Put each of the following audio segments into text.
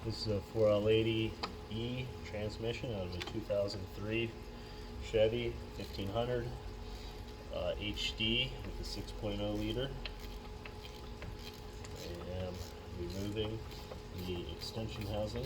This is a 4L80-E transmission out of a 2003 Chevy 1500 HD with a 6.0 liter. I am removing the extension housing.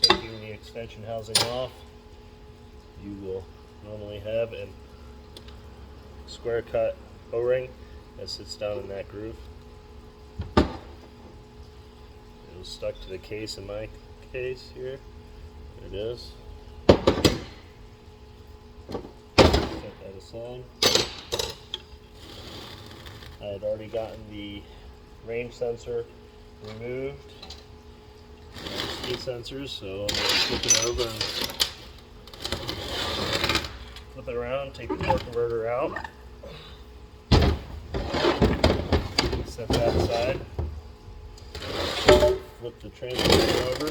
Taking the extension housing off, you will normally have a square cut O-ring that sits down in that groove. It was stuck to the case in my case here. There it is. Set that aside. I had already gotten the range sensor removed. Speed sensors, so I'm going to flip it over and flip it around, take the torque converter out, set that aside, flip the transmission over,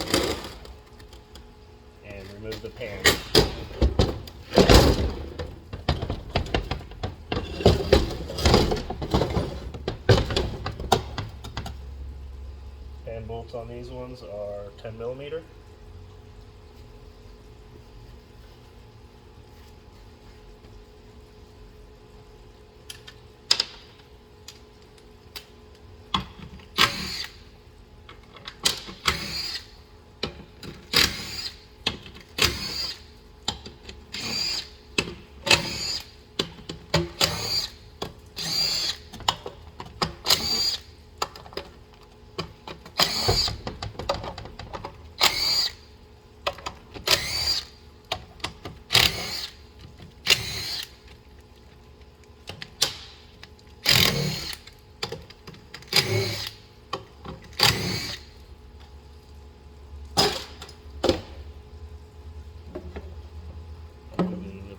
and remove the pan. Pan bolts on these ones are 10 millimeter.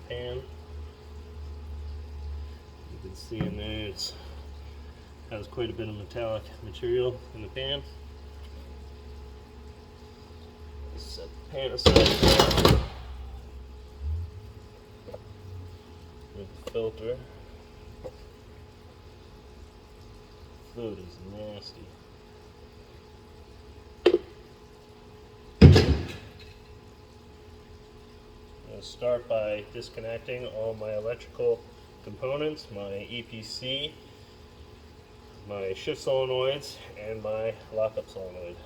Pan. You can see in there it has quite a bit of metallic material in the pan. Set the pan aside with the filter. Fluid is nasty. Start by disconnecting all my electrical components, my EPC, my shift solenoids, and my lockup solenoid.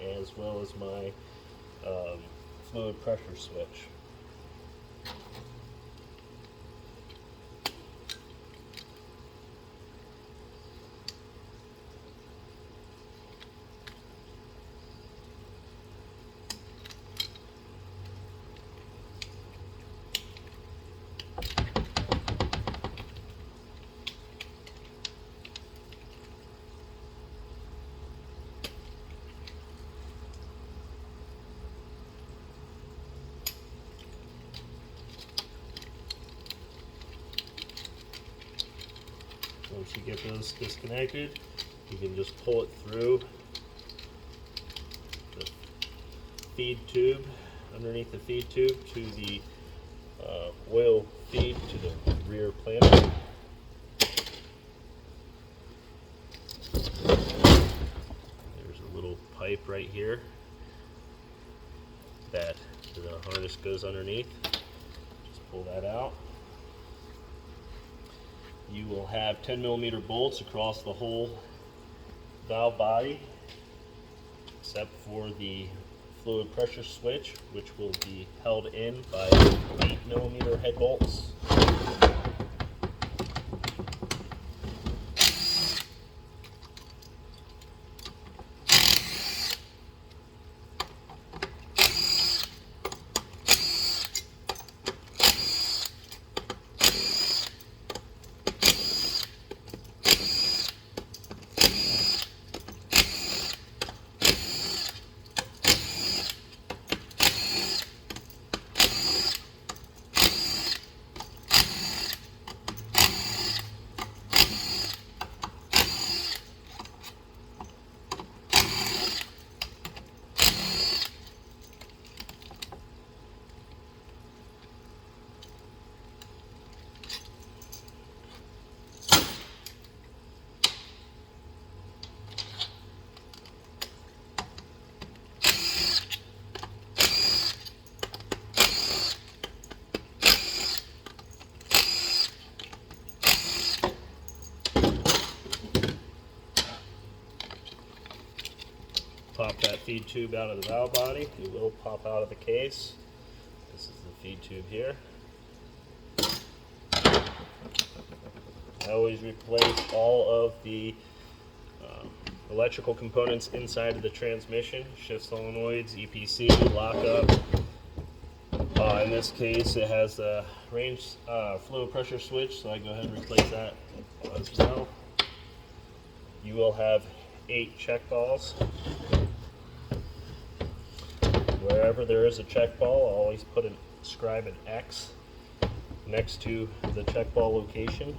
as well as my fluid pressure switch. Once you get those disconnected, you can just pull it through the feed tube, underneath the feed tube to the oil feed to the rear planter. There's a little pipe right here that the harness goes underneath. Just pull that out. You will have 10mm bolts across the whole valve body, except for the fluid pressure switch, which will be held in by 8mm head bolts. Pop that feed tube out of the valve body. It will pop out of the case. This is the feed tube here. I always replace all of the electrical components inside of the transmission, shift solenoids, EPC, lockup. In this case, it has the range fluid pressure switch, so I go ahead and replace that as well. You will have 8 check balls. Wherever there is a check ball, I'll always scribe an X next to the check ball location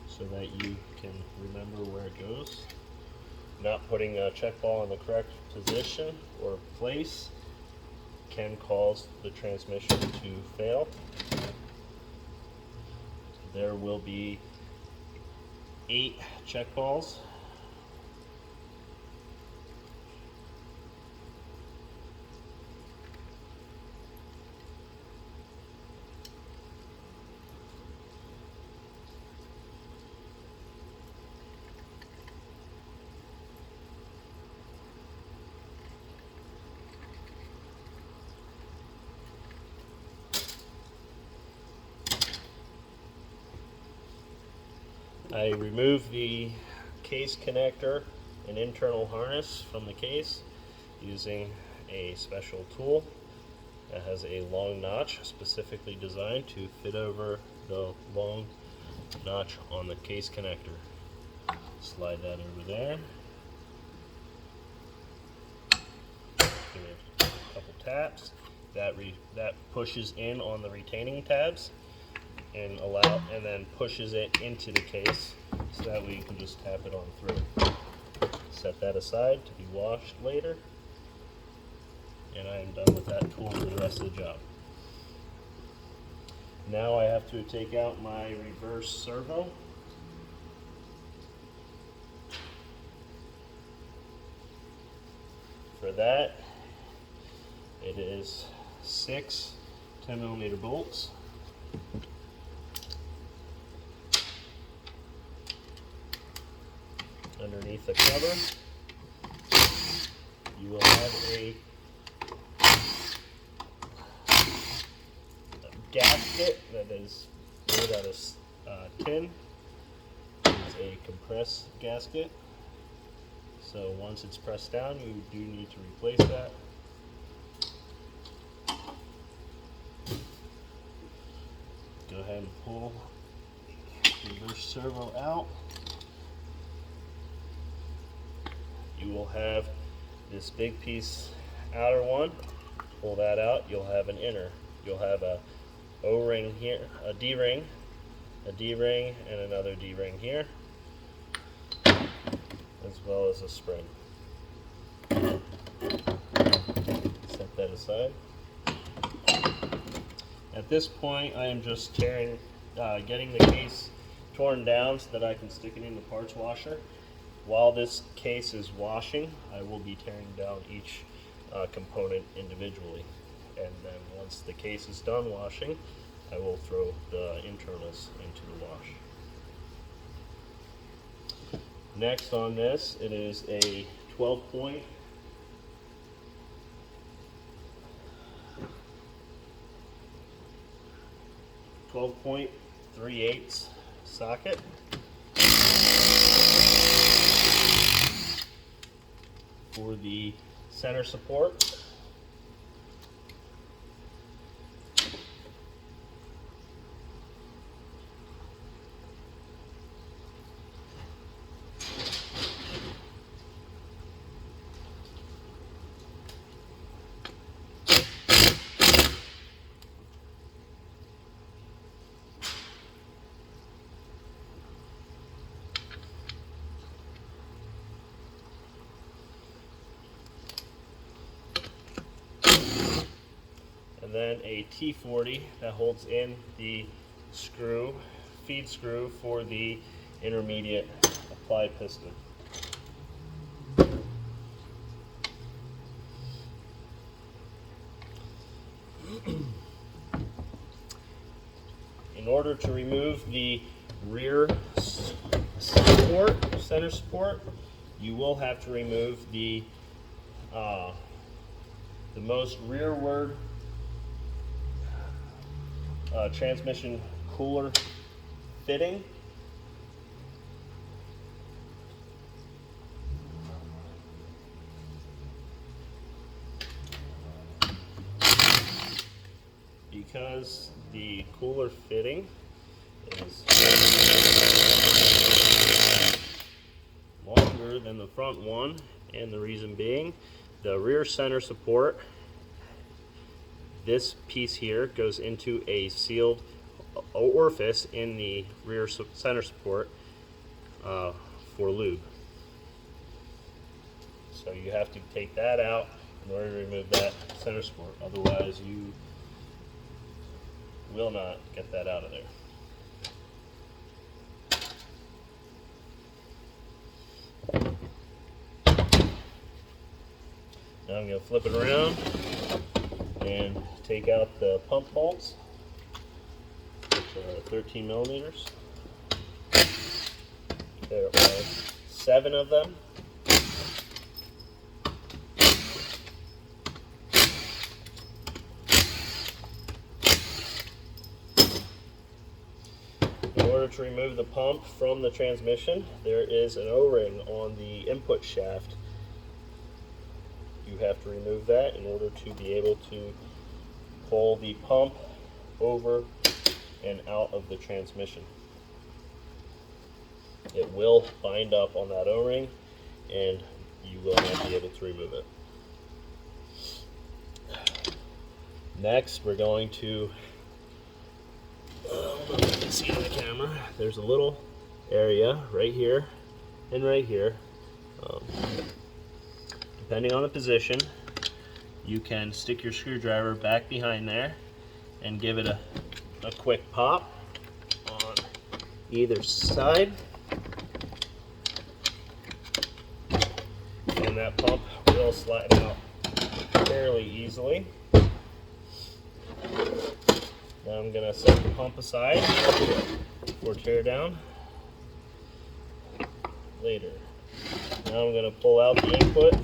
so that you can remember where it goes. Not putting a check ball in the correct position or place can cause the transmission to fail. There will be 8 check balls. I remove the case connector and internal harness from the case using a special tool that has a long notch specifically designed to fit over the long notch on the case connector. Slide that over there. Give it a couple taps. That pushes in on the retaining tabs and then pushes it into the case so that way you can just tap it on through. Set that aside to be washed later, and I am done with that tool for the rest of the job. Now I have to take out my reverse servo. For that, it is 6 10mm bolts. Underneath the cover, you will have a gasket that is made out of tin. It's a compressed gasket. So once it's pressed down, you do need to replace that. Go ahead and pull the reverse servo out. You will have this big piece, outer one. Pull that out, you'll have an inner. You'll have a O-ring here, a D-ring, and another D-ring here, as well as a spring. Set that aside. At this point, I am just getting the case torn down so that I can stick it in the parts washer. While this case is washing, I will be tearing down each component individually. And then once the case is done washing, I will throw the internals into the wash. Next on this, it is a 12-point .3/8 socket. For the center support. And then a T40 that holds in the screw, feed screw for the intermediate applied piston. In order to remove the rear support, center support, you will have to remove the most rearward transmission cooler fitting. Because the cooler fitting is longer than the front one, and the reason being, the rear center support, this piece here goes into a sealed orifice in the rear center support for lube. So you have to take that out in order to remove that center support. Otherwise, you will not get that out of there. Now I'm going to flip it around and take out the pump bolts, which are 13 millimeters. There are 7 of them. In order to remove the pump from the transmission, there is an O-ring on the input shaft. You have to remove that in order to be able to pull the pump over and out of the transmission. It will bind up on that O-ring and you will not be able to remove it. Next, we're going to, you can see on the camera, there's a little area right here and right here. Depending on the position, you can stick your screwdriver back behind there and give it a quick pop on either side. And that pump will slide out fairly easily. Now I'm going to set the pump aside for tear down later. Now I'm going to pull out the input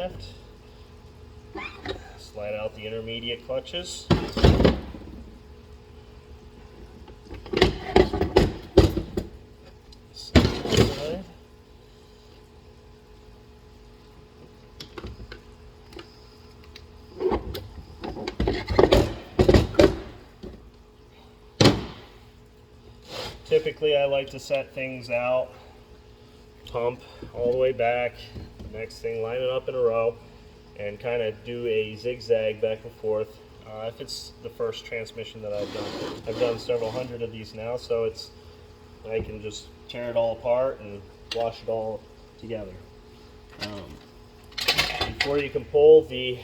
shaft. Slide out the intermediate clutches. Side. Typically, I like to set things out, pump all the way back, next thing line it up in a row, and kind of do a zigzag back and forth. If it's the first transmission that I've done several hundred of these now, so I can just tear it all apart and wash it all together. Before you can pull the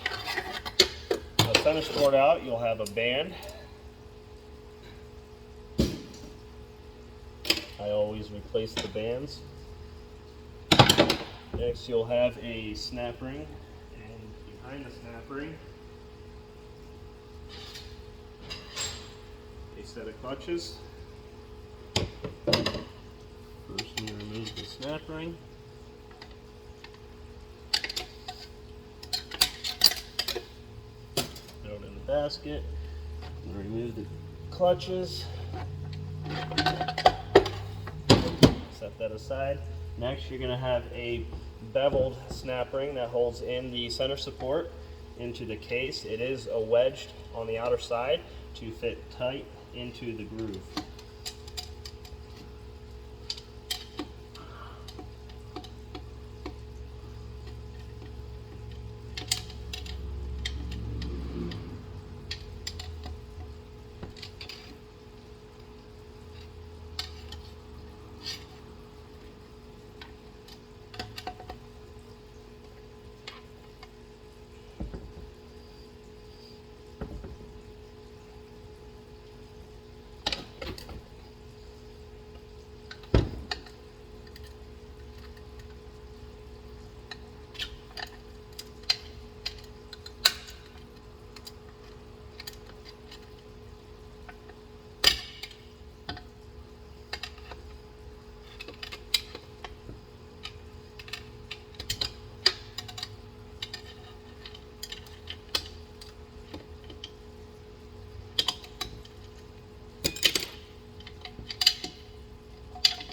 center support out, you'll have a band. I always replace the bands. Next, you'll have a snap ring, and behind the snap ring, a set of clutches. First, you remove the snap ring. Throw it in the basket. And remove the clutches. Set that aside. Next, you're going to have a beveled snap ring that holds in the center support into the case. It is wedged on the outer side to fit tight into the groove.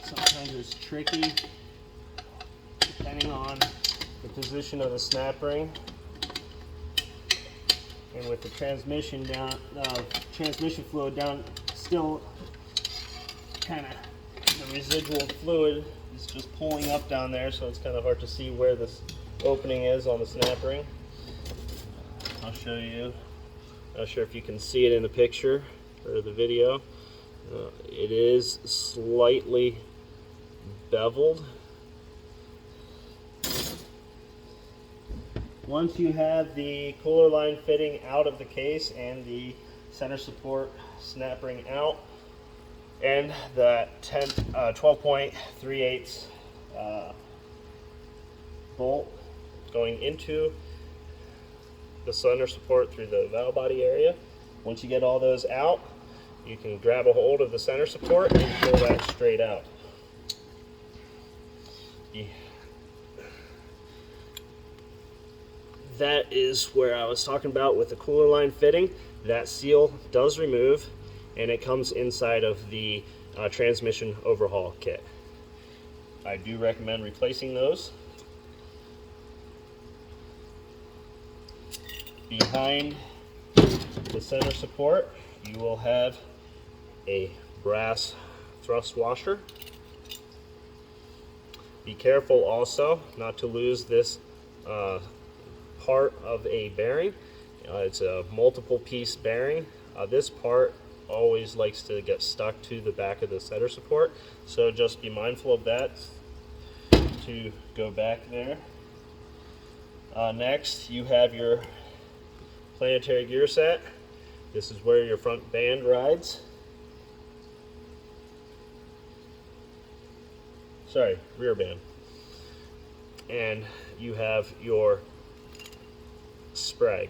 Sometimes it's tricky depending on the position of the snap ring, and with the transmission down, transmission fluid down, still kind of the residual fluid is just pulling up down there, so it's kind of hard to see where this opening is on the snap ring. I'll show you. Not sure if you can see it in the picture or the video. It is slightly beveled. Once you have the cooler line fitting out of the case and the center support snap ring out, and the 12.38 bolt going into the center support through the valve body area, once you get all those out, you can grab a hold of the center support and pull that straight out. That is where I was talking about with the cooler line fitting. That seal does remove, and it comes inside of the transmission overhaul kit. I do recommend replacing those. Behind the center support, you will have a brass thrust washer. Be careful also not to lose this part of a bearing. It's a multiple piece bearing. This part always likes to get stuck to the back of the center support, so just be mindful of that to go back there. Next, you have your planetary gear set. This is where your front band rides. Sorry, rear band. And you have your sprag.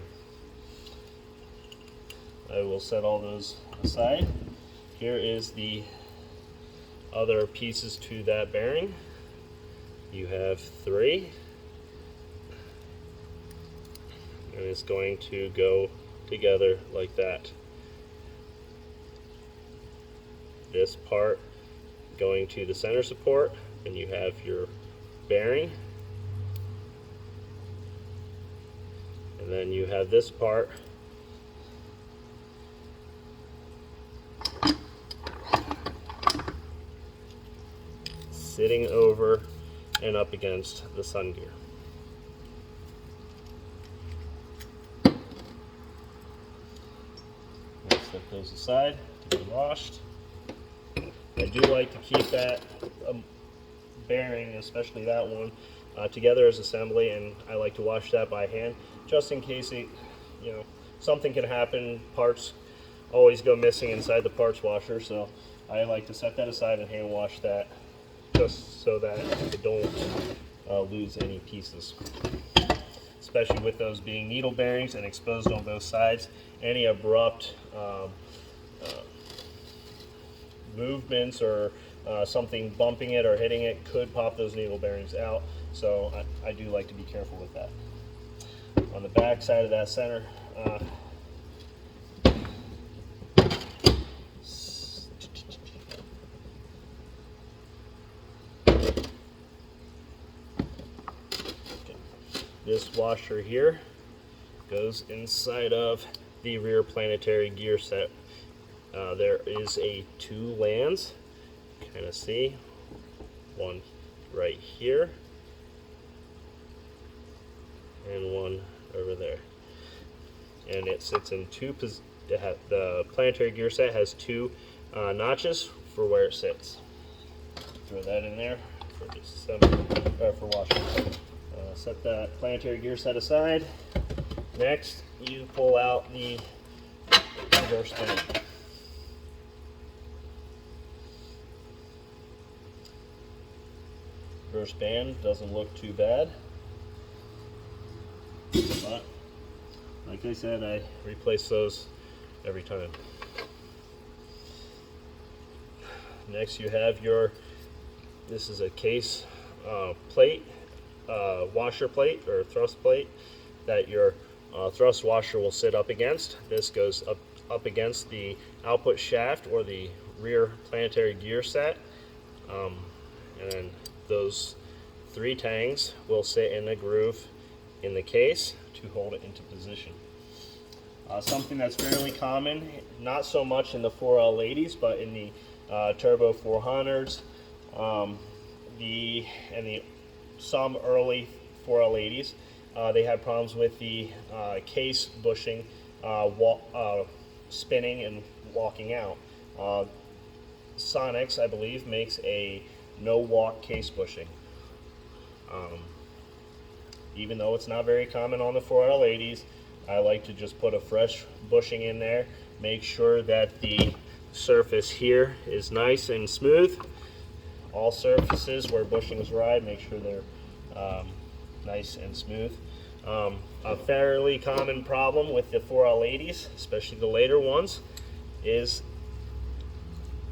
I will set all those aside. Here is the other pieces to that bearing. You have 3. and it's going to go together like that. This part going to the center support, and you have your bearing, and then you have this part sitting over and up against the sun gear. Let's set those aside to be washed. I do like to keep that bearing, especially that one, together as assembly, and I like to wash that by hand, just in case something can happen. Parts always go missing inside the parts washer, so I like to set that aside and hand wash that, just so that I don't lose any pieces. Especially with those being needle bearings and exposed on both sides, any abrupt movements or something bumping it or hitting it could pop those needle bearings out, so I do like to be careful with that. On the back side of that center, this washer here goes inside of the rear planetary gear set. There is two lands, kind of see, one right here and one over there, and it sits in the planetary gear set has two notches for where it sits. Throw that in there for for washing. Set that planetary gear set aside. Next, you pull out the reverse band. Reverse band doesn't look too bad, but like I said, I replace those every time. Next, you have this is a case plate, washer plate or thrust plate that your thrust washer will sit up against. This goes up against the output shaft or the rear planetary gear set, and then those three tangs will sit in a groove in the case to hold it into position. Something that's fairly common, not so much in the 4L80s, but in the Turbo 400s, some early 4L80s, they had problems with the case bushing, spinning and walking out. Sonics, I believe, makes a no-walk case bushing. Even though it's not very common on the 4L80s, I like to just put a fresh bushing in there, make sure that the surface here is nice and smooth. All surfaces where bushings ride, make sure they're nice and smooth. A fairly common problem with the 4L80s, especially the later ones, is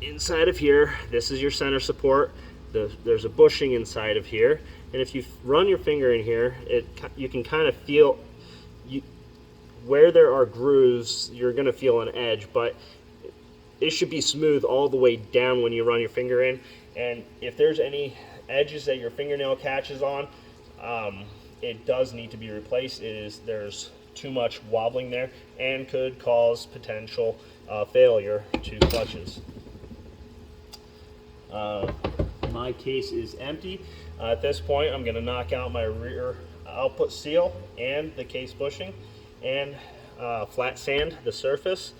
inside of here. This is your center support. There's a bushing inside of here, and if you run your finger in here, you can kind of feel where there are grooves. You're going to feel an edge, but it should be smooth all the way down when you run your finger in. And if there's any edges that your fingernail catches on, it does need to be replaced. There's too much wobbling there and could cause potential failure to clutches. My case is empty. At this point, I'm going to knock out my rear output seal and the case bushing, and flat sand the surface.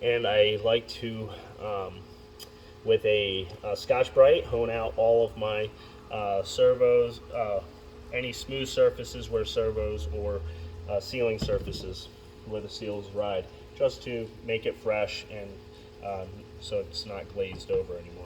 And I like to, with a Scotch-Brite, hone out all of my servos, any smooth surfaces where servos or sealing surfaces where the seals ride, just to make it fresh and so it's not glazed over anymore.